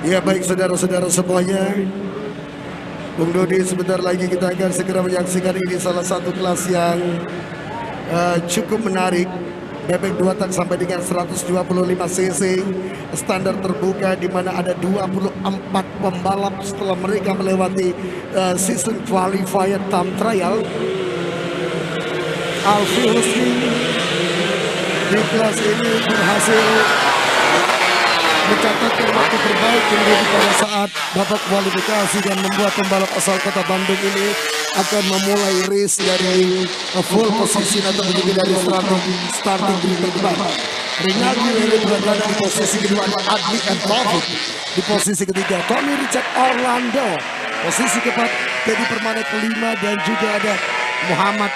Ya baik saudara-saudara semuanya, Bung Dodi sebentar lagi kita akan segera menyaksikan ini salah satu kelas yang cukup menarik. Bebek 2 tak sampai dengan 125 cc, standar terbuka di mana ada 24 pembalap setelah mereka melewati season qualifier time trial. Alfi Husni di kelas ini berhasil mencatatkan waktu terbaik menjadi pada saat babak kualifikasi dan membuat pembalap asal kota Bandung ini akan memulai race dari full position atau begitu dari starting grid terdepan. Rinaldi Rere berada di posisi kedua, ada Adli and Taufik di posisi ketiga, Tony Richard Orlando posisi keempat, Teddy Permana kelima, dan juga ada Muhammad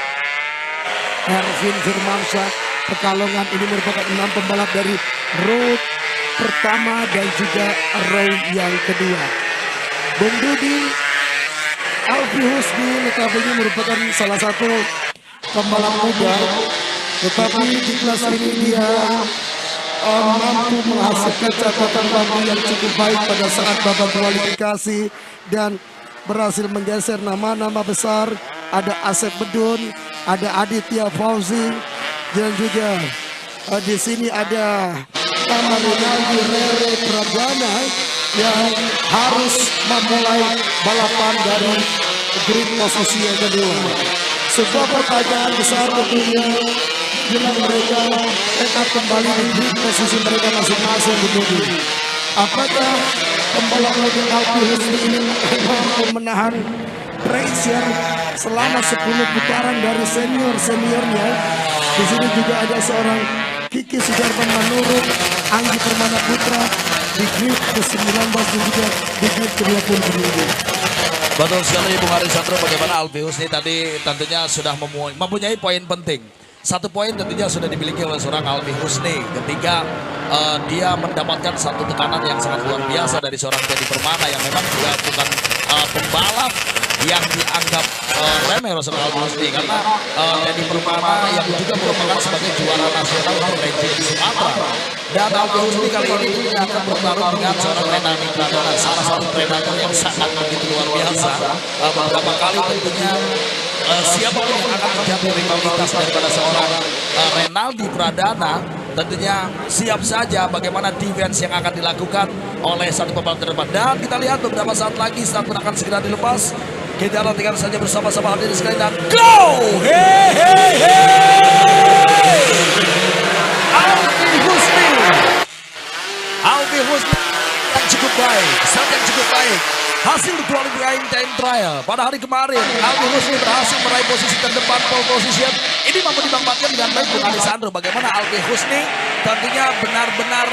Ervin Firmansyah Pekalongan. Ini merupakan 6 pembalap dari road pertama dan juga row yang kedua. Bung Dudi, Alfi Husni notabene merupakan salah satu pembalap muda, tetapi di kelas ini dia mampu menghasilkan catatan waktu yang cukup baik pada saat babak kualifikasi dan berhasil menggeser nama-nama besar. Ada Asep Bedun, ada Aditya Fauzi, dan juga di sini ada nama Rinaldi Rere Pradana yang harus memulai balapan dari grid posisi yang kedua. Sebuah pertanyaan besar tentunya bila mereka tetap kembali di grid posisi mereka masing-masing begitu. Apakah pembalap lagi Alfi Husni ini mampu menahan pressure selama 10 putaran dari seniornya? Di sini juga ada seorang Kiki Sudarman Manurung, Anggi Permana Putra di grid ke-19 dan juga di grid ke-20 ini. Betul sekali Bung Arisandro, bagaimana Alfi Husni tadi tentunya sudah mempunyai poin penting. Satu poin tentunya sudah dimiliki oleh seorang Alfi Husni ketika dia mendapatkan satu tekanan yang sangat luar biasa dari seorang Teddy Permana yang memang juga bukan pembalap yang dianggap remeh oleh seorang Alfi Husni, karena Teddy Permana yang juga merupakan sebagai juara nasional untuk ranking Sumatera. Dan Alfi Husni kali ini tentunya akan bertarung dengan seorang Renaldi Pradana, salah satu predator yang sangat begitu luar biasa. Beberapa kali tentunya siapapun yang akan menjadi rivalitas daripada seorang Renaldi Pradana, tentunya siap saja bagaimana defense yang akan dilakukan oleh satu pembalap terdepan. Dan kita lihat beberapa saat lagi start pun akan segera dilepas. Kita nantikan saja bersama-sama hadirin sekalian dan go! Hey, hey, hey! Alfi Husni yang cukup baik, start yang cukup baik. Hasil qualifying time trial pada hari kemarin, Alfi Husni berhasil meraih posisi terdepan, pole position. Ini mampu dimanfaatkan dengan baik Bung Arisandro. Bagaimana Alfi Husni tentunya benar-benar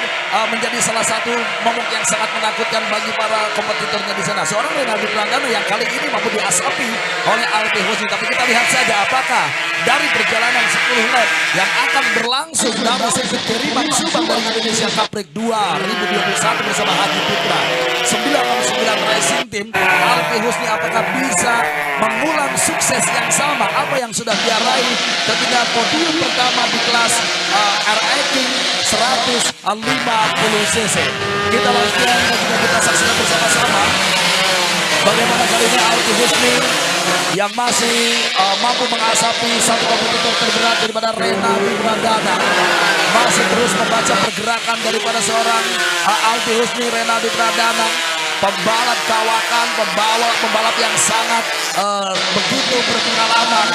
menjadi salah satu momok yang sangat menakutkan bagi para kompetitornya di sana. Seorang Renaldi Pradana yang kali ini mampu diasapi oleh Alfi Husni. Tapi kita lihat saja apakah dari perjalanan 10 lap yang akan berlangsung dari sirkuit Keriman Subang dari Indonesia Cup Prix 2021 bersama Haji Putra 969 Racing Team, Alfi Husni apakah bisa mengulang sukses yang sama apa yang sudah dia raih ketika podium pertama di kelas RA King 150 cc. Kita lakukan dan juga kita saksikan bersama-sama bagaimana kali ini Alfi Husni yang masih mampu mengasapi satu kompetitor terberat daripada Renaldi Pradana, masih terus membaca pergerakan daripada seorang Alfi Husni. Renaldi Pradana, pembalap kawakan, pembalap yang sangat begitu berpengalaman.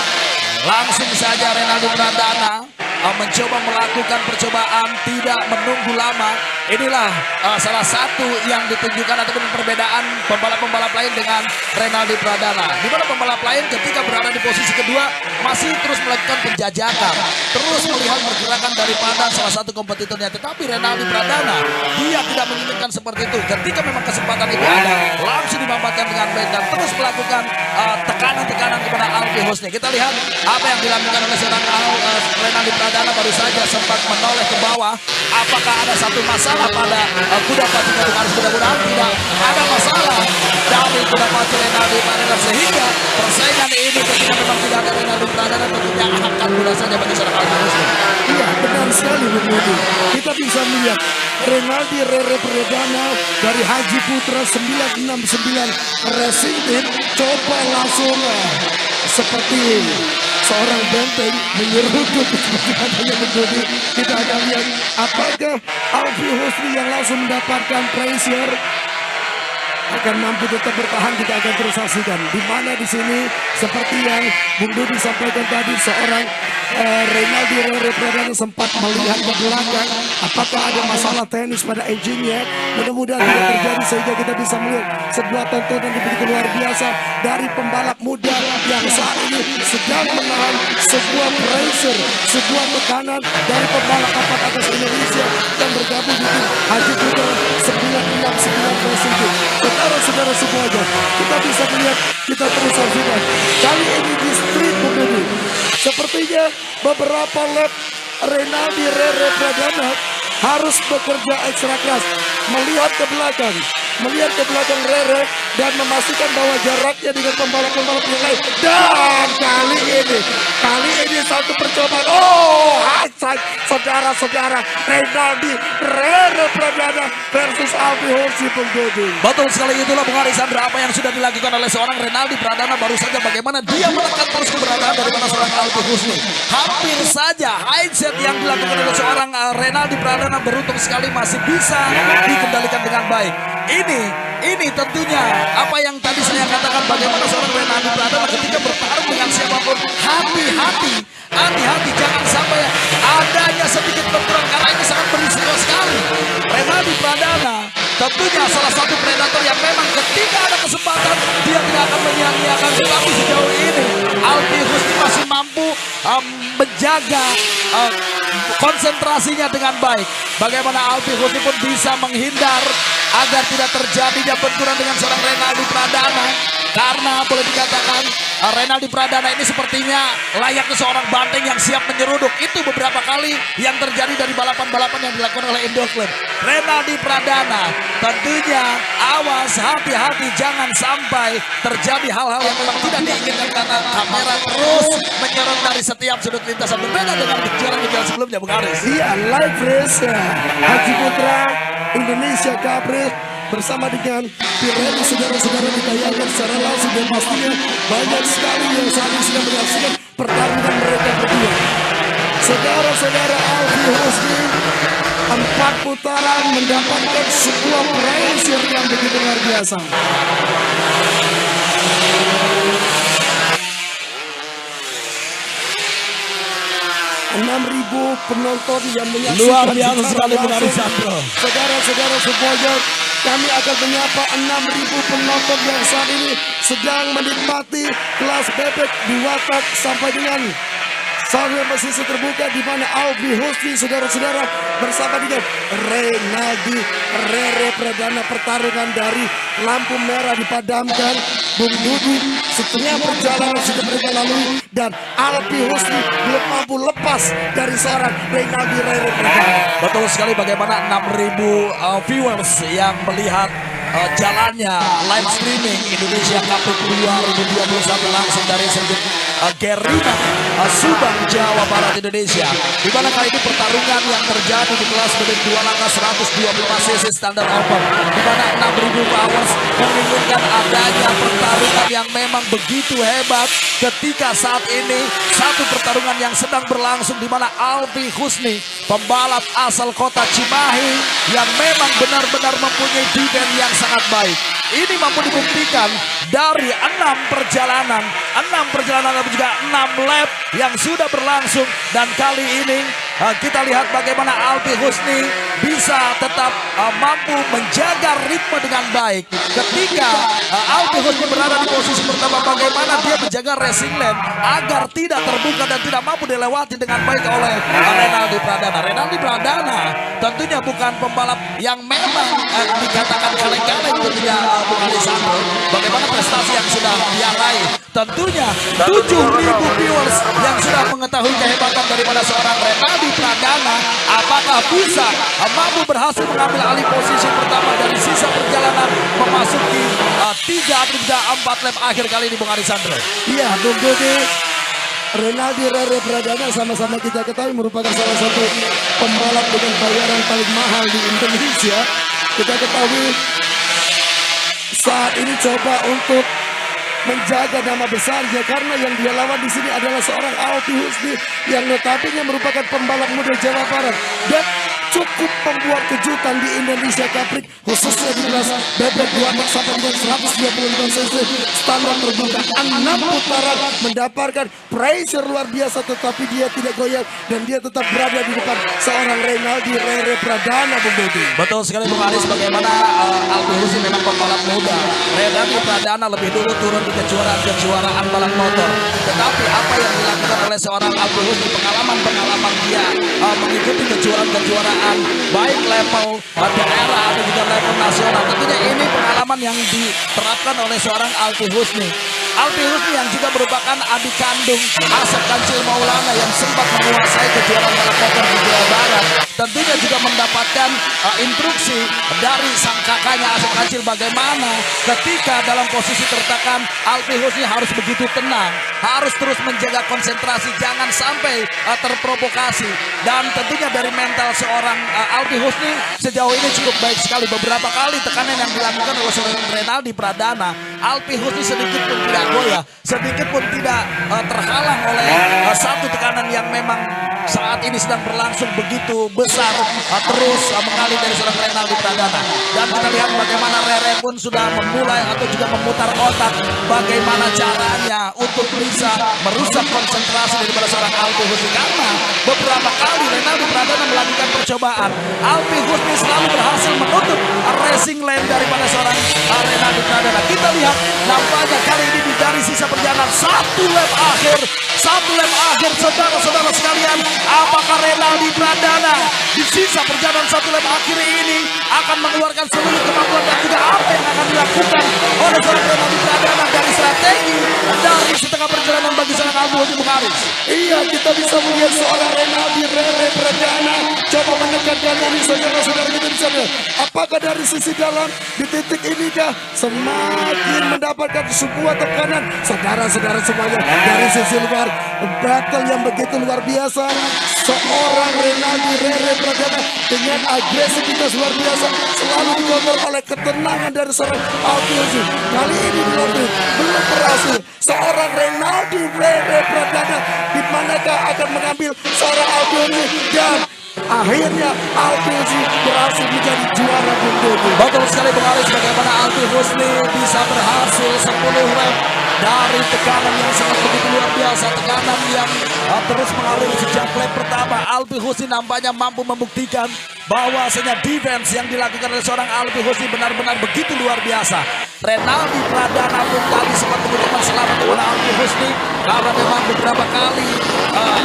Langsung saja Renaldi Pradana mencoba melakukan percobaan, tidak menunggu lama. Inilah salah satu yang ditunjukkan ataupun perbedaan pembalap-pembalap lain dengan Renaldi Pradana. Di mana pembalap lain ketika berada di posisi kedua masih terus melakukan penjajakan, terus melihat pergerakan daripada salah satu kompetitornya. Tetapi Renaldi Pradana dia tidak menginginkan seperti itu. Ketika memang kesempatan itu ada, langsung dimanfaatkan dengan baik dan terus melakukan tekanan-tekanan kepada Alfi Husni. Kita lihat apa yang dilakukan oleh seorang Renaldi Pradana, baru saja sempat menoleh ke bawah. Apakah ada satu masalah pada kuda pacu harus mudah-mudahan tidak ada masalah dari kuda pacu Renaldi Pradana, sehingga persaingan ini ketika memang tidak ada Renaldi Pradana tentunya akan mudah saja bagi seorang Alfi Husni. Iya benar sekali begitu. Kita bisa melihat Renaldi Rere Pradana dari Haji Putra 969 Racing Team coba langsung seperti seorang benteng menyeruduk seperti katanya Budi. Kita akan lihat apakah Alfi Husni yang langsung mendapatkan pressure akan mampu tetap bertahan. Kita akan terus saksikan di mana di sini seperti yang Bung Dudi sampaikan tadi, seorang Renaldi Rere Pradana sempat melihat ke belakang apakah ada masalah teknis pada engine-nya. Mudah-mudahan tidak terjadi sehingga kita bisa melihat sebuah tontonan yang begitu luar biasa dari pembalap muda yang saat ini sedang menahan sebuah pressure, sebuah tekanan dari pembalap papan atas Indonesia yang bergabung di tim Haji Putra 969 Racing Team. Saudara semuanya, kita bisa melihat, kita terus saksikan kali ini di street Budi. Sepertinya beberapa lap Renaldi Rere Pradana harus bekerja ekstra keras, melihat ke belakang Rere dan memastikan bahwa jaraknya dengan pembalap-pembalap yang lain. Dan kali ini satu percobaan. Oh, saudara-saudara, Renaldi Rere Pradana versus Alfi Husni Penggodo. Betul sekali, itulah Bung Arisandra apa yang sudah dilakukan oleh seorang Renaldi Pradana baru saja, bagaimana dia menekan terus keberadaan daripada seorang Alfi Husni. Hampir saja mindset yang dilakukan oleh seorang Renaldi Pradana beruntung sekali masih bisa dikendalikan dengan baik. Ini tentunya apa yang tadi saya katakan, bagaimana seorang Renaldi Pradana ketika bertarung dengan siapapun hati-hati jangan sampai adanya sedikit benturan karena ini sangat berisiko sekali. Renaldi Pradana tentunya salah satu predator yang memang ketika ada kesempatan dia tidak akan menyia-nyiakan, tetapi sejauh ini Alfi Husni masih mampu menjaga konsentrasinya dengan baik. Bagaimana Alfi Husni pun bisa menghindar agar tidak terjadinya benturan dengan seorang Renaldi Pradana. Karena boleh dikatakan Renaldi Pradana ini sepertinya layaknya seorang banteng yang siap menyeruduk. Itu beberapa kali yang terjadi dari balapan-balapan yang dilakukan oleh Indoclub. Renaldi Pradana tentunya awas, hati-hati jangan sampai terjadi hal-hal yang memang tidak diinginkan karena kamera terus menyorot dari setiap sudut lintasan. Berbeda dengan kejuaraan sebelumnya, Bung Aris. Iya, live race Haji Putra Indonesia Capri bersama dengan Pirelli, saudara-saudara, ditayangkan secara langsung dan pastinya banyak sekali yang saat ini sedang menyaksikan pertarungan mereka berdua. Saudara-saudara, Alfi Husni 4 putaran mendapatkan sebuah pressure yang begitu luar biasa. 6.000 penonton yang menyaksikan luar biasa sekali Bung Arisandro. Saudara-saudara semuanya, kami akan menyapa 6.000 penonton yang saat ini sedang menikmati kelas bebek di Watak sampai dengan sampai posisi terbuka di mana Alfi Husni, saudara-saudara, bersama dengan Renaldi Rere Pradana. Pertarungan dari lampu merah dipadamkan, Bung Dudi setengah perjalanan sudah mereka lalui dan Alfi Husni belum mampu lepas dari seorang Renaldi Rere Pradana. Betul sekali, bagaimana 6.000 viewers yang melihat jalannya live streaming Indonesia Cup 2021 langsung dari sirkuit Gerina Subang, Jawa Barat, Indonesia. Di mana kali ini pertarungan yang terjadi di kelas bebek 2 langkah 125 cc standar open, di mana 6.000 viewers menginginkan adanya pertarungan yang memang begitu hebat ketika saat ini satu pertarungan yang sedang berlangsung di mana Alfi Husni, pembalap asal kota Cimahi yang memang benar-benar mempunyai defense yang sangat baik. Ini mampu dibuktikan dari 6 perjalanan dan juga 6 lap yang sudah berlangsung, dan kali ini kita lihat bagaimana Alfi Husni bisa tetap mampu menjaga ritme dengan baik. Ketika Alfi Husni berada di posisi pertama, bagaimana dia menjaga racing lane agar tidak terbuka dan tidak mampu dilewati dengan baik oleh Renaldi Pradana. Renaldi Pradana tentunya bukan pembalap yang memang dikatakan kaleng-kaleng tentunya, Bung Arisandro. Bagaimana prestasi yang sudah dia raih, tentunya 7.000 viewers yang sudah mengetahui kehebatan daripada seorang Renaldi Pradana. Apakah bisa mampu berhasil mengambil alih posisi pertama dari sisa perjalanan memasuki 3 atau 4 lap akhir kali ini, Bung Arisandro? Iya, Bung Dodi, Renaldi Rere Pradana sama-sama kita ketahui merupakan salah satu pembalap dengan bayaran paling mahal di Indonesia. Kita ketahui saat ini coba untuk menjaga nama besarnya karena yang dia lawan di sini adalah seorang Alpi Husni yang notabene merupakan pembalap muda Jawa Barat dan cukup membuat kejutan di Indonesia Cup khususnya di kelas bebek 2 tak sampai dengan 125 cc standar terbuka 6 putaran mendapatkan pressure luar biasa tetapi dia tidak goyah dan dia tetap berada di depan seorang Renaldi Rere Pradana Bung Dodi. Betul sekali Bung Aris, bagaimana Alpi Husni memang pembalap muda. Renaldi Pradana lebih dulu turun di kejuaraan balap motor. Tetapi apa yang dilakukan oleh seorang Alpi Husni, pengalaman dia mengikuti kejuaraan baik level daerah atau juga level nasional. Tentunya ini pengalaman yang diterapkan oleh seorang Alpi Husni. Alpi Husni yang juga merupakan adik kandung Asep Kancil Maulana yang sempat menguasai kejuaraan balap motor di Jawa Barat. Tentunya juga mendapatkan instruksi dari sang kakaknya Asep Kancil bagaimana ketika dalam posisi tertekan Alpi Husni harus begitu tenang, harus terus menjaga konsentrasi, jangan sampai terprovokasi. Dan tentunya dari mental seorang Alpi Husni sejauh ini cukup baik sekali. Beberapa kali tekanan yang dilakukan oleh seorang Renaldi Pradana, Alpi Husni sedikit pun tidak goyah, sedikit pun tidak terhalang oleh satu tekanan yang memang saat ini sedang berlangsung begitu besar, terus mengalir dari seorang Renaldi Pradana. Dan kita lihat bagaimana Rere pun sudah memulai atau juga memutar otak bagaimana caranya untuk bisa merusak konsentrasi daripada seorang Alpi Husni, karena beberapa kali Renaldi Pradana melakukan percobaan, Alpi Husni selalu berhasil menutup racing lane daripada seorang Renaldi Pradana. Kita lihat nampaknya kali ini dari sisa perjalanan satu lap akhir saudara-saudara sekalian, apakah Renaldi Pradana di sisa perjalanan satu lap akhir ini akan mengeluarkan seluruh kemampuan dan juga apa yang akan dilakukan oleh seorang Renaldi Pradana dari strategi dari setengah perjalanan bagi seorang Alpi Husni Bung Aris? Iya, kita bisa melihat seorang Renaldi Rere Pradana coba menekankan ini saudara-saudara, kita bisa lihat apakah dari sisi dalam di titik ini kah semakin mendapatkan sebuah tekanan saudara-saudara semuanya. Dari sisi luar battle yang begitu luar biasa, seorang Renaldi Rere Pradana dengan agresivitas luar biasa selalu dikontrol oleh ketenangan dari seorang Alpi Husni. Kali ini belum berhasil seorang Renaldi Rere Pradana di manakah akan mengambil seorang Alpi Husni dan akhirnya Alpi Husni berhasil menjadi juara Bung Dodi. Betul sekali Bung Aris, bagaimana Alpi Husni bisa berhasil 10 lap dari tekanan yang sangat begitu luar biasa, tekanan yang terus mengalir sejak lap pertama. Alpi Husni nampaknya mampu membuktikan bahwasanya defense yang dilakukan oleh seorang Alpi Husni benar-benar begitu luar biasa. Renaldi Pradana pun tadi sempat memberikan selamat kepada Alpi Husni karena memang beberapa kali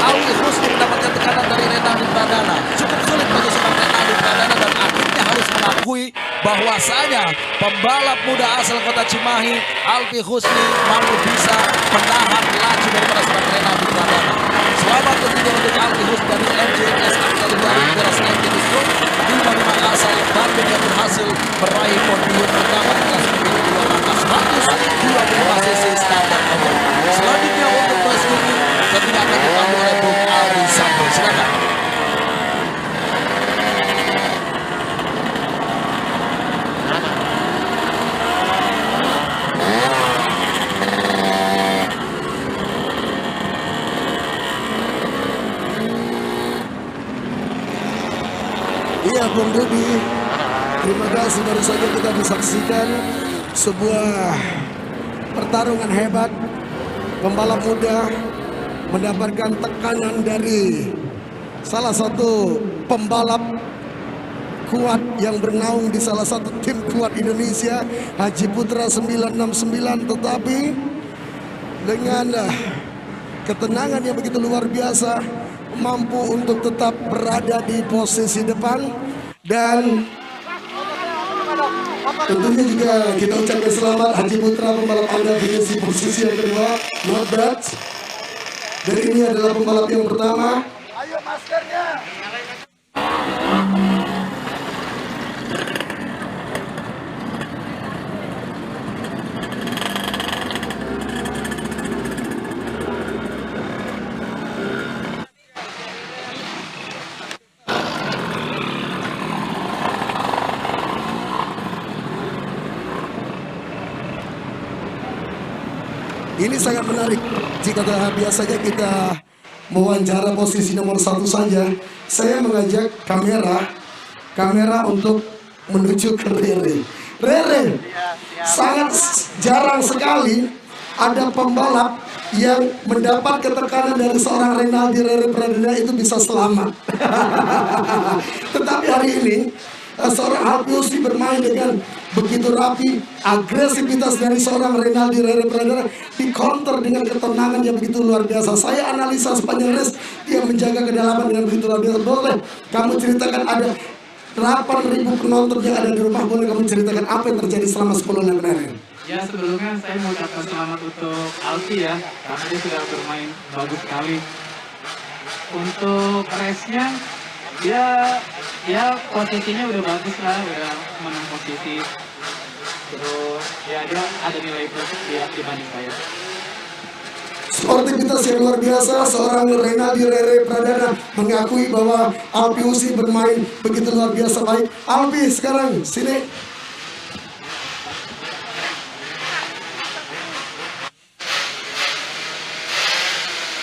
Alpi Husni mendapatkan tekanan dari Renaldi Pradana. Cukup sulit bagi seorang Renaldi Pradana dan akhirnya harus mengakui bahwasanya pembalap muda asal kota Cimahi Alpi Husni mampu bisa menahan laju daripada seorang Renaldi Pradana. Selamat tentunya untuk Alpi Husni dari MJS Akademi Beras Lekti Group di mana asal Bandung yang berhasil meraih podium pertama di kelas 125 cc standar nomor. Selanjutnya untuk kelas ini tentunya akan dipandu oleh Bung Ari Sambo. Silakan. Iya Bung Dodi, terima kasih. Baru saja kita disaksikan sebuah pertarungan hebat. Pembalap muda mendapatkan tekanan dari salah satu pembalap kuat yang bernaung di salah satu tim kuat Indonesia, Haji Putra 969, tetapi dengan ketenangan yang begitu luar biasa mampu untuk tetap berada di posisi depan. Dan tentunya juga kita ucapkan selamat Haji Putra, pembalap Anda di posisi yang kedua, not bad. Dan ini adalah pembalap yang pertama. Ayo maskernya. Ini sangat menarik. Jika biasanya kita mewawancara posisi nomor 1 saja, saya mengajak kamera untuk menuju ke Rere. Rere, sangat jarang sekali ada pembalap yang mendapat ketekanan dari seorang Renaldi Rere Pradana itu bisa selamat. Tetapi hari ini seorang Alpiusi bermain dengan begitu rapi, agresivitas dari seorang Renaldi Rere Pradana di counter dengan ketenangan yang begitu luar biasa. Saya analisa sepanjang race, dia menjaga kedalaman dengan begitu luar biasa. Boleh kamu ceritakan, ada 8.000 penonton yang ada di rumah, boleh kamu ceritakan apa yang terjadi selama 10 lap kemarin? Ya, sebelumnya saya mau ucapkan selamat untuk Alfi ya, karena dia sudah bermain bagus sekali. Untuk race-nya, dia posisinya udah bagus lah, udah menang posisi. Terus ya dia ada nilai plus dibanding saya. Sportivitas yang luar biasa, seorang Renaldi Rere Pradana mengakui bahwa Alpiusi bermain begitu luar biasa baik. Alpi sekarang sini.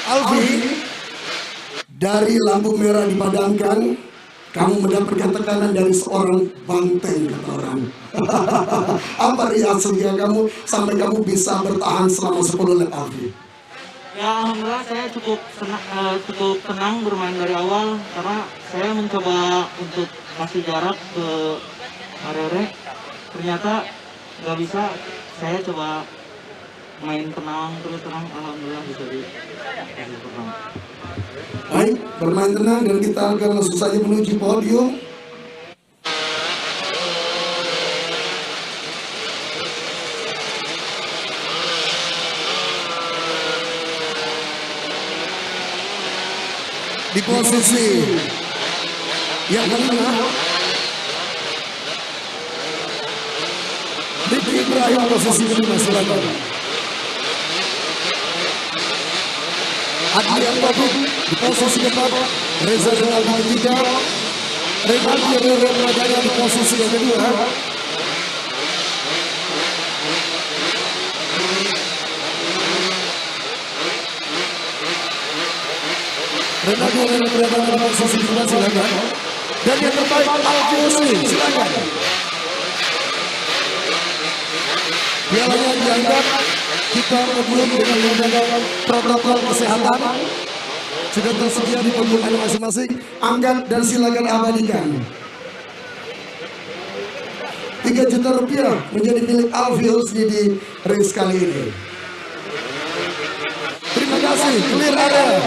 Alfi, dari lampu merah dipadamkan, kamu mendapatkan tekanan dari seorang banteng, kata orang. Apa reaksinya kamu sampai kamu bisa bertahan selama 10 lap, Alfi? Ya, alhamdulillah saya cukup tenang bermain dari awal karena saya mencoba untuk kasih jarak ke Rere. Ternyata nggak bisa. Saya coba main tenang, terus tenang, alhamdulillah bisa tenang. Baik, bermain tenang dan kita akan langsung saja menuju podium. Di posisi yang kelima, Rifki Ibrahim posisi kelima, silakan. Adrian Babuk di posisi keempat, Reza Renaldi ketiga, Renaldi Rere Pradana di posisi yang kedua. Renaldi Rere Pradana di posisi kedua, silakan. Dan yang terbaik Alpiusi, silakan. Pialanya diangkat, kita belum dengan menggunakan protokol kesehatan. Sudah tersedia di podium Anda masing-masing. Angkat dan silakan abadikan. 3 juta rupiah menjadi milik Alpiusi di race kali ini. Terima kasih, clear area.